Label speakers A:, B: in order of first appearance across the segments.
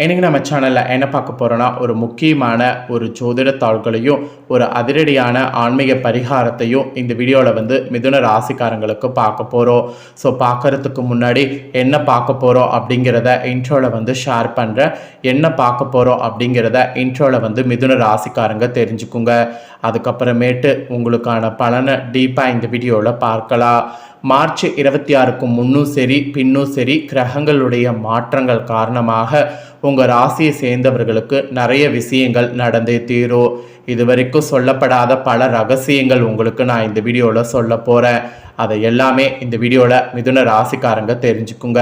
A: இன்றைக்கி நம்ம சேனலில் என்ன பார்க்க போகிறோன்னா ஒரு முக்கியமான ஒரு ஜோதிட தாள்களையும் ஒரு அதிரடியான ஆன்மீக பரிகாரத்தையும் இந்த வீடியோவில் மிதுன ராசிக்காரங்களுக்கு பார்க்க போகிறோம். ஸோ பார்க்குறதுக்கு முன்னாடி என்ன பார்க்க போகிறோம் அப்படிங்கிறத இன்ட்ரோவில் ஷேர் பண்ணுறேன். என்ன பார்க்க போகிறோம் அப்படிங்கிறத இன்ட்ரோவில் மிதுன ராசிக்காரங்க தெரிஞ்சுக்குங்க. அதுக்கப்புறமேட்டு உங்களுக்கான பலனை டீப்பாக இந்த வீடியோவில் பார்க்கலாம். மார்ச் 26க்கு முன்னும் சரி பின்னும் சரி கிரகங்களுடைய மாற்றங்கள் காரணமாக உங்கள் ராசியை சேர்ந்தவர்களுக்கு நிறைய விஷயங்கள் நடந்தே தீரும். இதுவரைக்கும் சொல்லப்படாத பல ரகசியங்கள் உங்களுக்கு நான் இந்த வீடியோவில் சொல்ல போகிறேன். அதை எல்லாமே இந்த வீடியோவில் மிதுன ராசிக்காரங்க தெரிஞ்சுக்குங்க.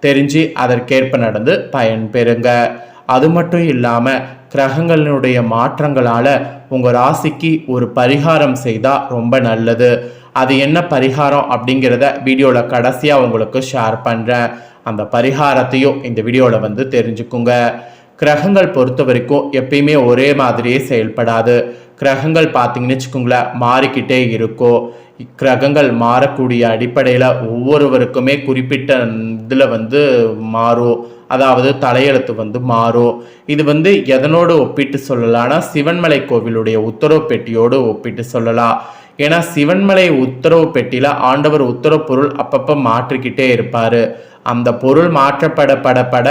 A: தெரிஞ்சு அதற்கேற்ப நடந்து பயன் பெறுங்க. அது மட்டும் இல்லாமல் கிரகங்களினுடைய மாற்றங்களால் உங்கள் ராசிக்கு ஒரு பரிகாரம் செய்தால் ரொம்ப நல்லது. அது என்ன பரிகாரம் அப்படிங்கிறத வீடியோவில் கடைசியாக உங்களுக்கு ஷேர் பண்ணுறேன். அந்த பரிகாரத்தையும் இந்த வீடியோவில் தெரிஞ்சுக்குங்க. கிரகங்கள் பொறுத்த வரைக்கும் எப்பயுமே ஒரே மாதிரியே செயல்படாது. கிரகங்கள் பார்த்தீங்கன்னு வச்சுக்கோங்களேன், மாறிக்கிட்டே இருக்கும். கிரகங்கள் மாறக்கூடிய அடிப்படையில் ஒவ்வொருவருக்குமே குறிப்பிட்ட இதில் மாறும். அதாவது தலையெழுத்து மாறும். இது எதனோடு ஒப்பிட்டு சொல்லலாம்னா சிவன்மலை கோவிலுடைய உத்தரவு பெட்டியோடு ஒப்பிட்டு சொல்லலாம். ஏன்னா சிவன்மலை உத்தரவு பெட்டியில் ஆண்டவர் உத்தரவு பொருள் அப்பப்போ மாற்றிக்கிட்டே இருப்பார். அந்த பொருள் மாற்றப்பட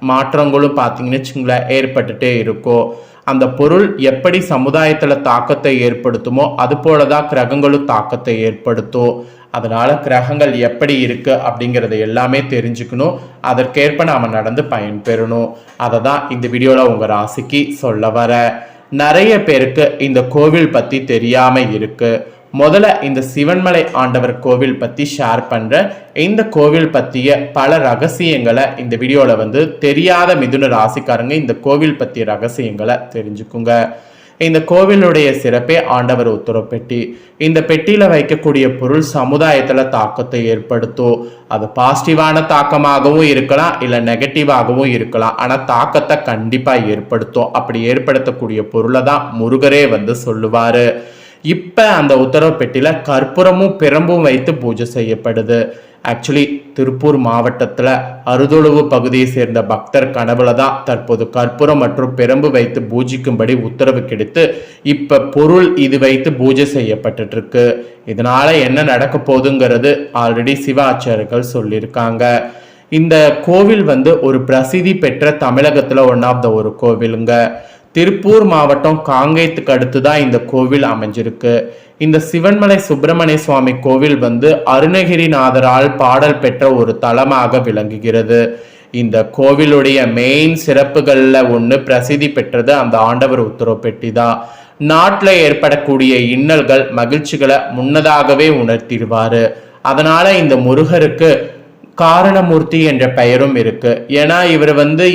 A: மாற்றங்களும் பார்த்தீங்கன்னு வச்சுங்களேன் ஏற்பட்டுட்டே இருக்கும். அந்த பொருள் எப்படி சமுதாயத்தில் தாக்கத்தை ஏற்படுத்துமோ அது போல தான் கிரகங்களும் தாக்கத்தை ஏற்படுத்தும். அதனால் கிரகங்கள் எப்படி இருக்குது அப்படிங்கிறத எல்லாமே தெரிஞ்சுக்கணும். அதற்கேற்ப நாம் நடந்து பயன்பெறணும். அதை தான் இந்த வீடியோவில் உங்கள் ராசிக்கு சொல்ல வர. நிறைய பேருக்கு இந்த கோவில் பற்றி தெரியாமல் இருக்குது. முதல்ல இந்த சிவன்மலை ஆண்டவர் கோவில் பற்றி ஷேர் பண்ணுறேன். இந்த கோவில் பற்றிய பல ரகசியங்களை இந்த வீடியோவில் தெரியாத மிதுன ராசிக்காரங்க இந்த கோவில் பற்றிய ரகசியங்களை தெரிஞ்சுக்குங்க. இந்த கோவிலுடைய சிறப்பே ஆண்டவர் உத்தரவு பெட்டி. இந்த பெட்டியில் வைக்கக்கூடிய பொருள் சமுதாயத்தில் தாக்கத்தை ஏற்படுத்தும். அது பாசிட்டிவான தாக்கமாகவும் இருக்கலாம், இல்லை நெகட்டிவாகவும் இருக்கலாம். ஆனால் தாக்கத்தை கண்டிப்பாக ஏற்படுத்தும். அப்படி ஏற்படுத்தக்கூடிய பொருளை தான் முருகரே சொல்லுவார். இப்போ அந்த உத்தரவு பெட்டியில் கற்பூரமும் பிரம்பும் வைத்து பூஜை செய்யப்படுது. ஆக்சுவலி திருப்பூர் மாவட்டத்தில் அறுதொழுவு பகுதியை சேர்ந்த பக்தர் கனவுல தான் தற்போது கற்பூரம் மற்றும் பிரம்பு வைத்து பூஜிக்கும்படி உத்தரவு கிடைத்து இப்போ பொருள் இது வைத்து பூஜை செய்யப்பட்டு இருக்கு. இதனால என்ன நடக்க போகுதுங்கிறது ஆல்ரெடி சிவாச்சாரியர்கள் சொல்லியிருக்காங்க. இந்த கோவில் ஒரு பிரசித்தி பெற்ற தமிழகத்தில் ஒன் ஆஃப் த ஒரு கோவிலுங்க. திருப்பூர் மாவட்டம் காங்கேயத்துக்கு அடுத்து தான் இந்த கோவில் அமைஞ்சிருக்கு. இந்த சிவன்மலை சுப்பிரமணிய சுவாமி கோவில் அருணகிரிநாதரால் பாடல் பெற்ற ஒரு தலமாக விளங்குகிறது. இந்த கோவிலுடைய மெயின் சிறப்புகள்ல ஒன்று பிரசித்தி பெற்றது அந்த ஆண்டவர் உத்தரவு பெட்டி தான். நாட்டில் ஏற்படக்கூடிய இன்னல்கள் மகிழ்ச்சிகளை முன்னதாகவே உணர்த்திடுவாரு. அதனால இந்த முருகருக்கு காரணமூர்த்தி என்ற பெயரும் இருக்கு. ஏன்னா இவர்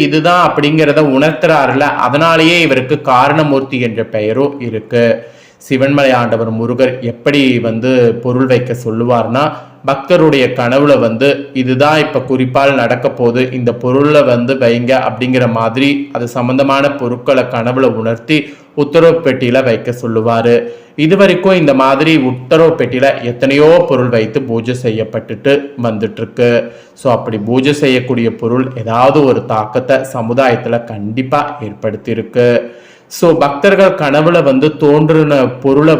A: இதுதான் அப்படிங்கிறத உணர்த்துறாருல, அதனாலேயே இவருக்கு காரணமூர்த்தி என்ற பெயரும் இருக்கு. சிவன்மலை ஆண்டவர் முருகர் எப்படி பொருள் வைக்க சொல்லுவார்னா, பக்தருடைய கனவுல இதுதான் இப்ப குறிப்பால் நடக்க போகுது, இந்த பொருளை வைங்க அப்படிங்கிற மாதிரி அது சம்பந்தமான பொருட்களை கனவுல உணர்த்தி உத்தரவு பெட்டியில வைக்க சொல்லுவாரு. இதுவரைக்கும் இந்த மாதிரி உத்தரவு பெட்டியில எத்தனையோ பொருள் வைத்து பூஜை செய்யப்பட்டுட்டு வந்துட்டு இருக்கு. ஸோ அப்படி பூஜை செய்யக்கூடிய பொருள் ஏதாவது ஒரு தாக்கத்தை சமுதாயத்துல கண்டிப்பா ஏற்படுத்தி இருக்கு. ஸோ பக்தர்கள் கனவுல தோன்றின பொருளை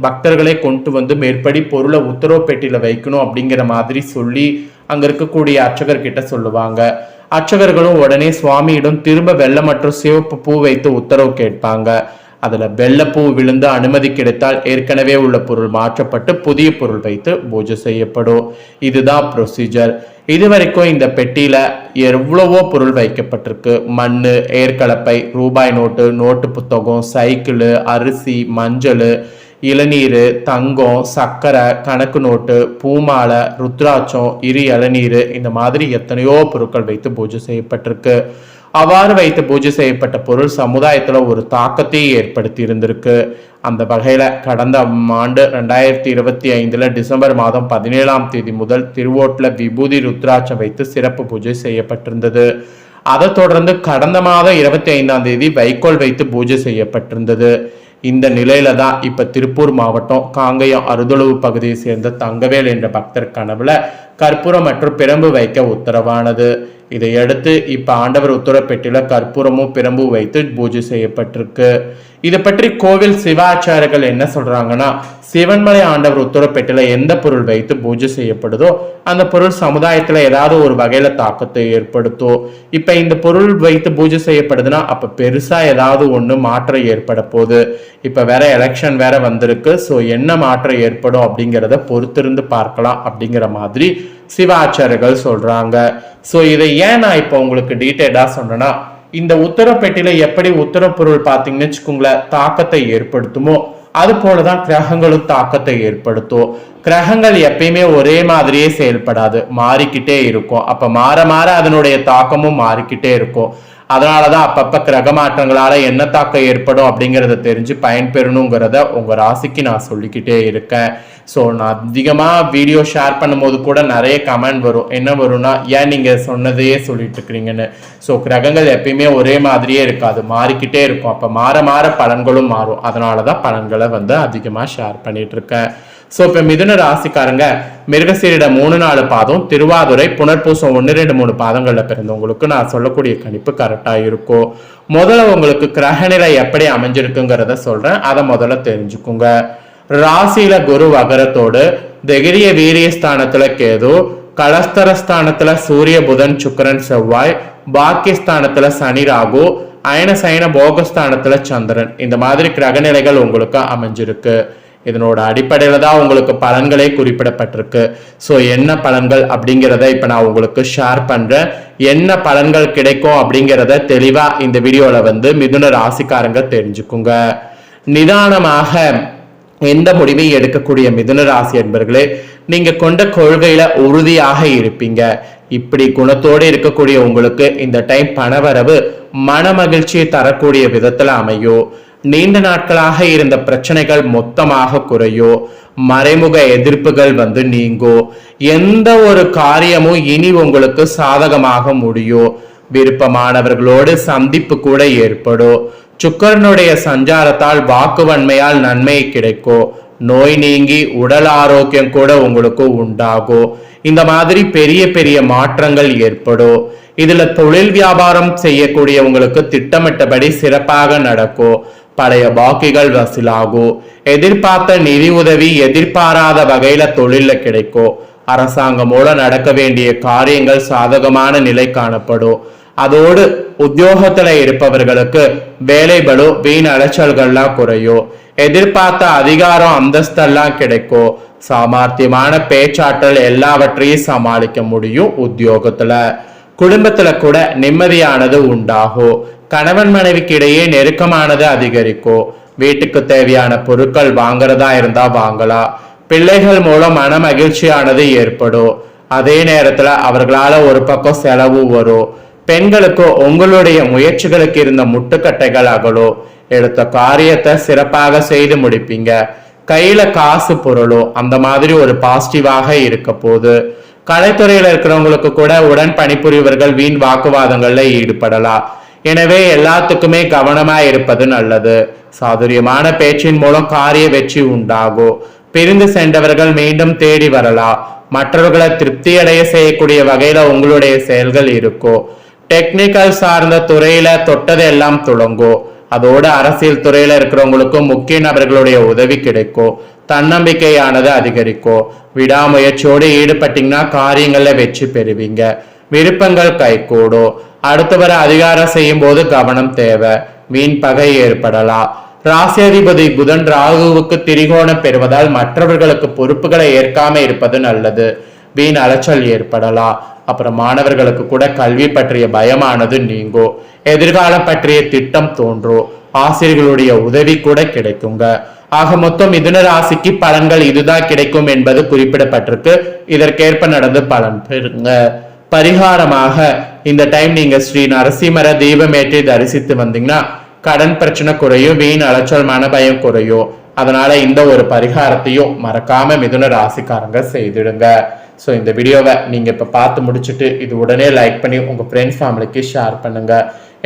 A: பக்தர்களே கொண்டு மேற்படி பொருளை உத்தரவு பெட்டியில வைக்கணும் அப்படிங்கிற மாதிரி சொல்லி அங்க இருக்கக்கூடிய அர்ச்சகர்கிட்ட சொல்லுவாங்க. அர்ச்சகர்களும் உடனே சுவாமியிடம் திரும்ப வெள்ளை மற்றும் சிவப்பு பூ வைத்து உத்தரவு கேட்பாங்க. அதுல வெள்ளைப்பூ விழுந்து அனுமதி கிடைத்தால் ஏற்கனவே உள்ள பொருள் மாற்றப்பட்டு புதிய பொருள் வைத்து பூஜை செய்யப்படும். இதுதான் ப்ரொசீஜர். இதுவரைக்கும் இந்த பெட்டியில எவ்வளவோ பொருள் வைக்கப்பட்டிருக்கு. மண்ணு, ஏற்கலப்பை, ரூபாய் நோட்டு, நோட்டு புத்தகம், சைக்கிள், அரிசி, மஞ்சள், இளநீர், தங்கம், சர்க்கரை, கணக்கு நோட்டு, பூமாலை, ருத்ராட்சம், இளநீர், இந்த மாதிரி எத்தனையோ பொருட்கள் வைத்து பூஜை செய்யப்பட்டிருக்கு. அவ்வாறு வைத்து பூஜை செய்யப்பட்ட பொருள் சமுதாயத்துல ஒரு தாக்கத்தை ஏற்படுத்தி இருந்திருக்கு. அந்த வகையில கடந்த ஆண்டு 2025 டிசம்பர் மாதம் 17ஆம் தேதி முதல் திருவோட்டுல விபூதி ருத்ராட்சம் வைத்து சிறப்பு பூஜை செய்யப்பட்டிருந்தது. அதை தொடர்ந்து கடந்த மாதம் 25ஆம் தேதி வைக்கோல் வைத்து பூஜை செய்யப்பட்டிருந்தது. இந்த நிலையில தான் இப்ப திருப்பூர் மாவட்டம் காங்கேயம் அறுதொழுவு பகுதியை சேர்ந்த தங்கவேல் என்ற பக்தர் கனவுல கற்பூரம் மற்றும் பிரம்பு வைக்க உத்தரவானது. இதையடுத்து இப்ப ஆண்டவர் உத்தரப்பெட்டியில கற்பூரமும் பிரம்பு வைத்து பூஜை செய்யப்பட்டிருக்கு. இதை பற்றி கோவில் சிவாச்சாரியர்கள் என்ன சொல்றாங்கன்னா, சிவன்மலை ஆண்டவர் உத்தரப்பெட்டில எந்த பொருள் வைத்து பூஜை செய்யப்படுதோ அந்த பொருள் சமுதாயத்துல ஏதாவது ஒரு வகையில தாக்கத்தை ஏற்படுத்தும். இப்ப இந்த பொருள் வைத்து பூஜை செய்யப்படுதுன்னா அப்ப பெருசா ஏதாவது ஒண்ணு மாற்றம் ஏற்பட போகுது. இப்ப வேற எலெக்ஷன் வேற வந்திருக்கு. ஸோ என்ன மாற்றம் ஏற்படும் அப்படிங்கிறத பொறுத்திருந்து பார்க்கலாம் அப்படிங்கிற மாதிரி சிவாச்சாரியர்கள் சொல்றாங்க. ஸோ இதை ஏன் நான் இப்போ உங்களுக்கு டீட்டெயிலா சொன்னேன்னா, இந்த உத்தரப்பெட்டியில எப்படி உத்தர பொருள் பார்த்தீங்கன்னு வச்சுக்கோங்களேன் தாக்கத்தை ஏற்படுத்துமோ அது போலதான் கிரகங்களும் தாக்கத்தை ஏற்படுத்தும். கிரகங்கள் எப்பயுமே ஒரே மாதிரியே செயல்படாது, மாறிக்கிட்டே இருக்கும். அப்ப மாற மாற அதனுடைய தாக்கமும் மாறிக்கிட்டே இருக்கும். அதனாலதான் அப்பப்ப கிரக மாற்றங்களால என்ன தாக்கம் ஏற்படும் அப்படிங்கிறத தெரிஞ்சு பயன்பெறணுங்கிறத உங்க ராசிக்கு நான் சொல்லிக்கிட்டே இருக்கேன். ஸோ நான் அதிகமாக வீடியோ ஷேர் பண்ணும்போது கூட நிறைய கமெண்ட் வரும். என்ன வரும்னா, ஏன் நீங்கள் சொன்னதையே சொல்லிட்டு இருக்கிறீங்கன்னு. ஸோ கிரகங்கள் எப்பயுமே ஒரே மாதிரியே இருக்காது, மாறிக்கிட்டே இருக்கும். அப்போ மாற மாற பலன்களும் மாறும். அதனால தான் பலன்களை அதிகமாக ஷேர் பண்ணிட்டு இருக்கேன். ஸோ இப்போ மிதுன ராசிக்காரங்க மிருகசீரிட 3-4 பாதம், திருவாதுரை, புனர்பூசம் 1-2-3 பாதங்களில் பிறந்தவங்களுக்கு நான் சொல்லக்கூடிய கணிப்பு கரெக்டாக இருக்கும். முதல்ல உங்களுக்கு கிரகநிலை எப்படி அமைஞ்சிருக்குங்கிறத சொல்றேன், அதை முதல்ல தெரிஞ்சுக்குங்க. ராசியில குரு வகரத்தோடு, தைரிய வீரிய ஸ்தானத்துல கேது, கலஸ்தரஸ்தானத்துல சூரிய புதன் சுக்கரன் செவ்வாய், பாக்கியஸ்தானத்துல சனி ராகு, அயன சயன போகஸ்தானத்துல சந்திரன். இந்த மாதிரி கிரகநிலைகள் உங்களுக்கு அமைஞ்சிருக்கு. இதனோட அடிப்படையில தான் உங்களுக்கு பலன்களே குறிப்பிடப்பட்டிருக்கு. ஸோ என்ன பலன்கள் அப்படிங்கிறத இப்ப நான் உங்களுக்கு ஷேர் பண்றேன். என்ன பலன்கள் கிடைக்கும் அப்படிங்கிறத தெளிவா இந்த வீடியோல மிதுன ராசிக்காரங்க தெரிஞ்சுக்குங்க. நிதானமாக எந்த முடிவையும் எடுக்கக்கூடிய மிதுன ராசி என்பர்களே, நீங்க கொண்ட கொள்கையில உறுதியாக இருப்பீங்க. இப்படி குணத்தோடு இருக்கக்கூடிய உங்களுக்கு இந்த டைம் பணவரவு மன மகிழ்ச்சியை தரக்கூடிய விதத்துல அமையும். நீண்ட நாட்களாக இருந்த பிரச்சனைகள் மொத்தமாக குறையும். மறைமுக எதிர்ப்புகள் நீங்கும். எந்த ஒரு காரியமும் இனி உங்களுக்கு சாதகமாக முடியும். விருப்பமானவர்களோடு சந்திப்பு கூட ஏற்படும். சுக்கரனுடைய சஞ்சாரத்தால் வாக்குவன்மையால் நன்மை கிடைக்கும். நோய் நீங்கி உடல் ஆரோக்கியம் கூட உங்களுக்கு உண்டாகும். இந்த மாதிரி பெரிய பெரிய மாற்றங்கள் ஏற்படும். இதுல தொழில் வியாபாரம் செய்யக்கூடியவங்களுக்கு திட்டமிட்டபடி சிறப்பாக நடக்கும். பழைய பாக்கிகள் வசூலாகும். எதிர்பார்த்த நிதி உதவி எதிர்பாராத வகையில தொழில கிடைக்கும். அரசாங்கம் மூலம் நடக்க வேண்டிய காரியங்கள் சாதகமான நிலை காணப்படும். அதோடு உத்தியோகத்துல இருப்பவர்களுக்கு வேலை பளு வீண் அலைச்சல்கள்லாம் குறையும். எதிர்பார்த்த அதிகாரம் அந்தஸ்தெல்லாம் கிடைக்கும். சாமர்த்தியமான பேச்சாற்றல் எல்லாவற்றையும் சமாளிக்க முடியும். உத்தியோகத்துல குடும்பத்துல கூட நிம்மதியானது உண்டாகும். கணவன் மனைவிக்கு இடையே நெருக்கமானது அதிகரிக்கும். வீட்டுக்கு தேவையான பொருட்கள் வாங்குறதா இருந்தா வாங்கலாம். பிள்ளைகள் மூலம் மன மகிழ்ச்சியானது ஏற்படும். அதே நேரத்துல அவர்களால ஒரு பக்கம் செலவு வரும். பெண்களுக்கு உங்களுடைய முயற்சிகளுக்கு இருந்த முட்டுக்கட்டைகள் அகலும். எடுத்த காரியத்தை சிறப்பாக செய்து முடிப்பீங்க. கையில காசு பொருளும் அந்த மாதிரி ஒரு பாசிட்டிவாக இருக்க போகுது. கலைத்துறையில இருக்கிறவங்களுக்கு கூட உடன் பணிபுரிவர்கள் வீண் வாக்குவாதங்கள்ல ஈடுபடலாம். எனவே எல்லாத்துக்குமே கவனமா இருப்பது நல்லது. சாதுரியமான பேச்சின் மூலம் காரிய வெற்றி உண்டாகும். பிரிந்து சென்றவர்கள் மீண்டும் தேடி வரலாம். மற்றவர்களை திருப்தி அடைய செய்யக்கூடிய வகையில உங்களுடைய செயல்கள் இருக்கும். டெக்னிக்கல் சார்ந்த துறையில தொட்டது எல்லாம் துளங்கும். அதோடு அரசியல் துறையில இருக்கிறவங்களுக்கும் முக்கிய நபர்களுடைய உதவி கிடைக்கும். தன்னம்பிக்கையானது அதிகரிக்கும். விடாமுயற்சியோடு ஈடுபட்டீங்கன்னா காரியங்கள்ல வெற்றி பெறுவீங்க. விருப்பங்கள் கைகூடும். அடுத்தவரை அதிகாரம் செய்யும் போது கவனம் தேவை. வீண் பகை ஏற்படலாம். ராசியாதிபதி புதன் ராகுவுக்கு திரிகோணம் பெறுவதால் மற்றவர்களுக்கு பொறுப்புகளை ஏற்காம இருப்பது நல்லது. வீண் அலைச்சல் ஏற்படலாம். அப்புறம் மாணவர்களுக்கு கூட கல்வி பற்றிய பயமானது நீங்கும். எதிர்காலம் பற்றிய திட்டம் தோன்றும். ஆசிரியர்களுடைய உதவி கூட கிடைக்குங்க. ஆக மொத்தம் மிதுன ராசிக்கு பலன்கள் இதுதான் கிடைக்கும் என்பது குறிப்பிடப்பட்டிருக்கு. இதற்கேற்ப நடந்து பலன் பெறுங்க. பரிகாரமாக இந்த டைம் நீங்க ஸ்ரீ நரசிம்மர தீபமேற்றி தரிசித்து வந்தீங்கன்னா கடன் பிரச்சனை குறையும். வீண் அலைச்சல் மன பயம் குறையும். அதனால இந்த ஒரு பரிகாரத்தையும் மறக்காம மிதுன ராசிக்காரங்க செய்திடுங்க. ஸோ இந்த வீடியோவை நீங்க இப்ப பார்த்து முடிச்சுட்டு இது உடனே லைக் பண்ணி உங்க ஃப்ரெண்ட்ஸ் ஃபேமிலிக்கு ஷேர் பண்ணுங்க.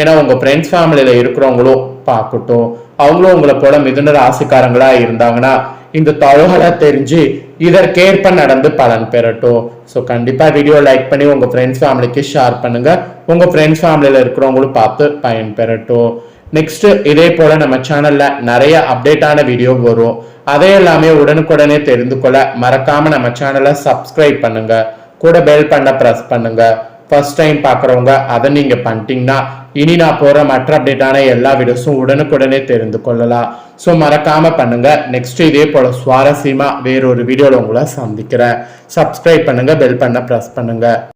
A: ஏன்னா உங்க ஃப்ரெண்ட்ஸ் ஃபேமிலியில இருக்கிறவங்களும் பார்க்கட்டும். அவங்களும் உங்களை போல மிதுன ராசிக்காரங்களா இருந்தாங்கன்னா இந்த தகவலை தெரிஞ்சு இதற்கேற்ப நடந்து பலன் பெறட்டும். ஸோ கண்டிப்பாக வீடியோ லைக் பண்ணி உங்கள் ஃப்ரெண்ட்ஸ் ஃபேமிலிக்கு ஷேர் பண்ணுங்கள். உங்கள் ஃப்ரெண்ட்ஸ் ஃபேமிலியில் இருக்கிறவங்களும் பார்த்து பயன் பெறட்டும். நெக்ஸ்ட் இதே போல நம்ம சேனல்ல நிறைய அப்டேட்டான வீடியோ வரும். அதே எல்லாமே உடனுக்குடனே தெரிந்து கொள்ள மறக்காம நம்ம சேனலை சப்ஸ்கிரைப் பண்ணுங்க. கூட பெல் பண்ண பிரஸ் பண்ணுங்க. ஃபர்ஸ்ட் டைம் பார்க்குறவங்க அதை நீங்க பண்ணிட்டீங்கன்னா இனி நான் போற மற்ற அப்டேட்டான எல்லா வீடியோஸும் உடனுக்குடனே தெரிந்து கொள்ளலாம். ஸோ மறக்காம பண்ணுங்க. நெக்ஸ்ட் இதே போல சுவாரஸ்யமா வேறொரு வீடியோல உங்களை சந்திக்கிறேன். சப்ஸ்கிரைப் பண்ணுங்க, பெல் பண்ண பிரஸ் பண்ணுங்க.